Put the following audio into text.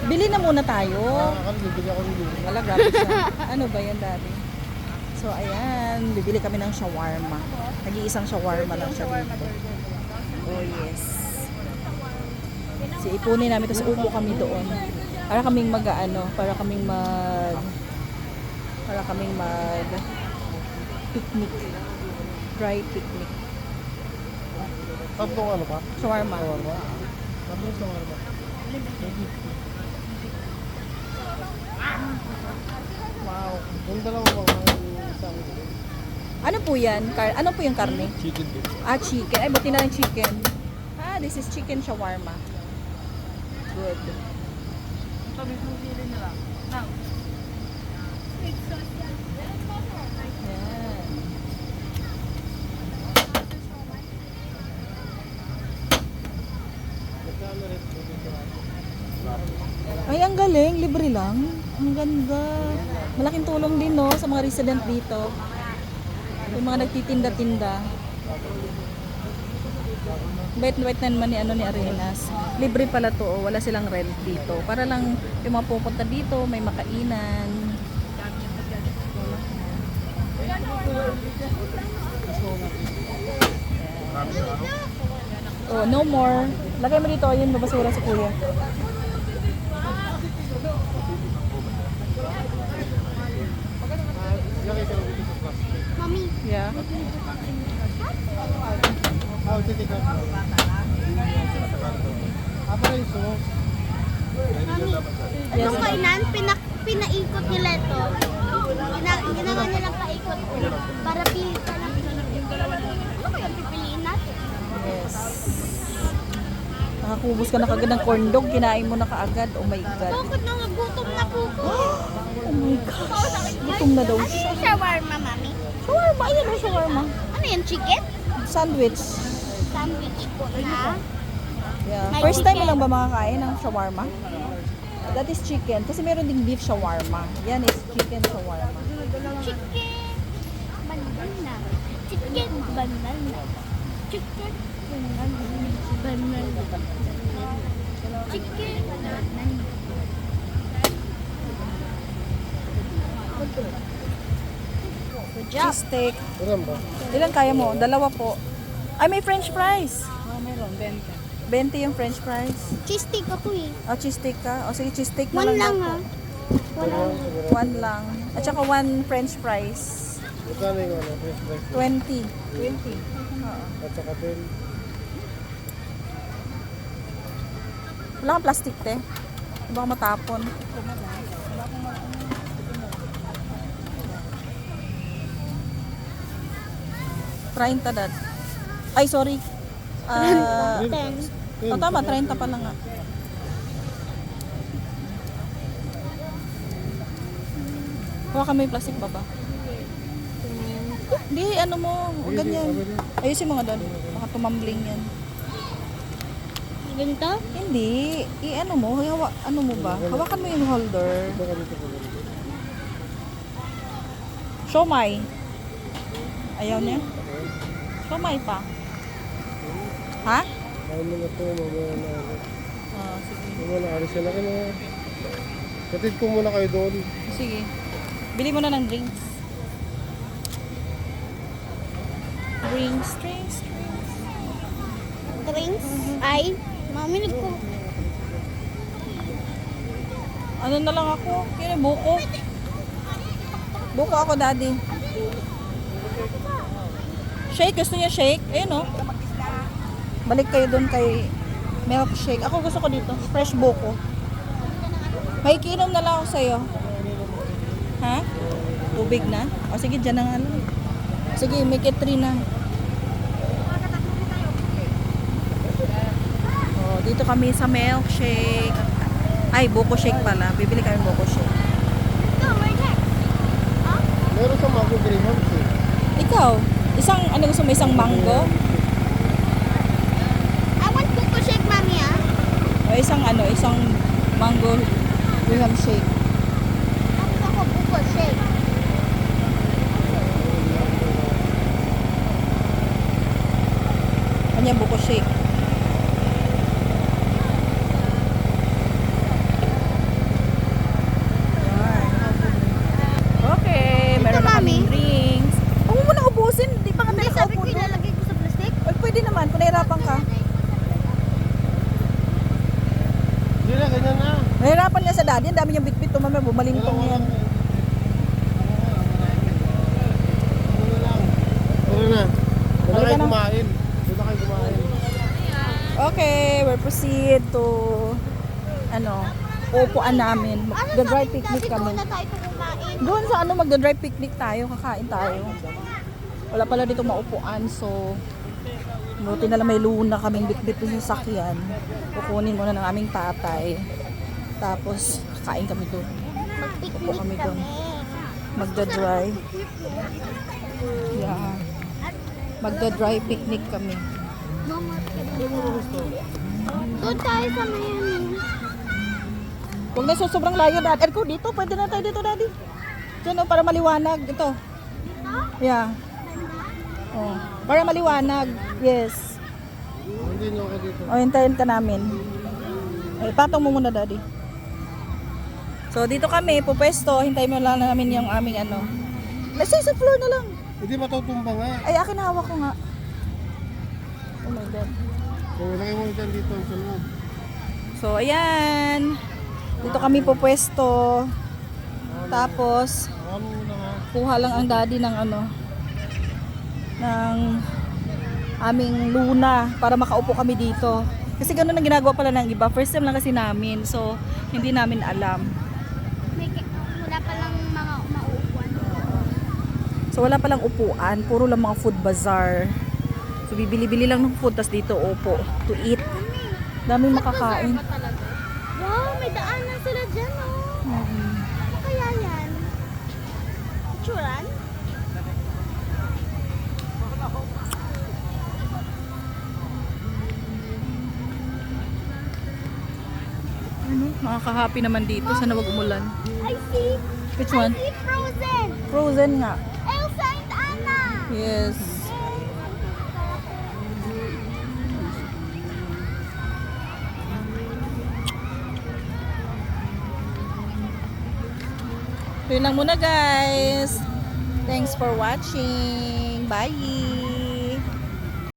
Bili na muna tayo. Akala bibili ako ng luma. Wala, grabe siya. Ano ba yan, daddy? So, ayan. Bibili kami ng shawarma. Nag-iisang shawarma lang siya dito. Oh, yes. Si ipunin namin, tapos upo kami doon. Para kaming mag picnic. Dry picnic. Tatlong ano pa? Shawarma. Shawarma. Tatlong shawarma. Wow. Yung dalawa mga isang Ano po yan? Ano po yung karne? chicken dip. Ah, chicken. Ay, buti na lang chicken. Ah, this is chicken shawarma. Good. Yan. Magkano rin? Ay, ang galing. Libre lang. Ang ganda. Malaking tulong din, no, sa mga resident dito. Yung mga nagtitinda-tinda. Bait-bait na naman ni Arenas. Libre pala to, oh. Wala silang rent dito. Para lang yung mga pupunta dito, may makainan. Oh, no more. Lagay mo dito, ayun, babasura si kuya. Mami, Yeah. Ah, titik na. Apa rin so? Yes. nung kainan, pinaikot nila ito. Ginawa nilang paikot para pilitan ng ano ba yung pipiliin natin? Yes. Nakakubos ka na kagad ng corn dog, kinain mo na kaagad. Oh my God. Bakit nangagutom na po ko? Oh my gosh. Gutom na daw Ano siya. yung shawarma, mami? Shawarma, ayan o shawarma. Ano yan, chicken? Sandwich. Sandwich po na. Yeah. May First time mo chicken. lang ba makakain ng shawarma? That is chicken. Kasi meron ding beef shawarma. Yan is chicken shawarma. Chicken banana. Chicken banana. Chicken banana. Banana. Chicken banana. Good job. Cheese steak. Ilan ba? Ilan kaya mo? Dalawa po. Ay, may french fries. Meron, 20. 20 yung french fries. Cheese stick ako eh. O, cheese steak ka? O, sige, cheese steak na One lang. lang daw ah. po. Wala. One lang. At saka one french fries. Magkano yung ano? Fresh fries? 20. 20. At saka 10. Wala kang plastic, te. Baka matapon. Trying ta dad. Ay, sorry. Ten. Oh, tama, 30 pa lang nga. Huwag kami plastic ba ba? Hindi, ano mo, huwag ganyan. Ayusin mo nga dad. Baka tumambling yan. Ganito? Hindi, i-ano mo, ano mo ba? Hawakan mo yung holder. Baka dito ko lang. Siomay. Ayaw niya? Siomay pa. Ha? Ayaw mo na ito, mamaya na ano. Ah, sige. Mamaya na alis na kayo. Katid ko muna kayo doon. Sige. Bili mo na ng drinks. Drinks. Drinks? Ay, mami ko. Ano na lang ako? Kaya buko. Buko ako, daddy. Shake. Gusto niya shake? Ayun, oh. Balik kayo doon kay milkshake. Ako gusto ko dito. Fresh buko. May ikinom na lang ako sa'yo. Ha? Tubig na? O sige, dyan na nga lang. Sige, make it 3 na. O, dito kami sa milkshake. Ay, buko shake pala. Bibili kami buko shake. Ito, where next? Meron sa Mango Greenhouse eh. Ikaw, ano gusto mo? Isang mango? I want coco shake, mami ah. O isang mango William shake. Gusto ko coco shake. Kanya buko shake. ganyan na. Nahirapan nga sa daddy. Ang dami niyang bitbit. Mamaya bumalintong yan. Ano lang. Ano na. Doon na Halika kayo na. kumain. Doon na kayo kumain. Okay, we'll proceed to upuan namin. Magda-dry picnic kami. Doon na tayo kumain. Doon sa magda-dry picnic tayo, kakain tayo. Wala pala dito maupuan, so buti na lang may luna kaming bitbit sa sakyan. Kukunin muna ng aming tatay. Tapos kakain kami doon. Mag-picnic Upo kami doon. kami. Magda-dry. Yeah. Magda-dry picnic kami. Doon tayo sa Miami. Huwag na sobrang layo, Dad. Erko, dito. Pwede na tayo dito, Daddy. Diyan, para maliwanag. Ito. Yeah. Oh, para maliwanag. Yes. Hindi nyo ako dito. O, hintayin ka namin. Ay, patong mo muna, Daddy. So, dito kami, pupwesto. Hintayin mo lang namin yung aming Let's say sa floor na lang. Hindi matutumba nga. Ay, akin hawak ko nga. Oh my God. Kung ilagay mo dyan dito sa loob. So, ayan. Dito kami pupwesto. Tapos, Awan mo muna ha. kuha lang ang daddy ng ng aming luna para makaupo kami dito. Kasi ganun ang ginagawa pala ng iba. First time lang kasi namin. So, hindi namin alam. Wala pa lang mga mauupuan. So, wala palang upuan. Puro lang mga food bazaar. So, bibili-bili lang ng food. Tas dito, upo. To eat. Daming makakain. Wow, may daanan sila dyan, oh. Ano kaya yan? Picturean? Makaka-happy naman dito. Sana wag umulan. I see. Which one? I see Frozen. Frozen nga. Elsa and Anna. Yes. Yun lang muna, guys. Thanks for watching. Bye.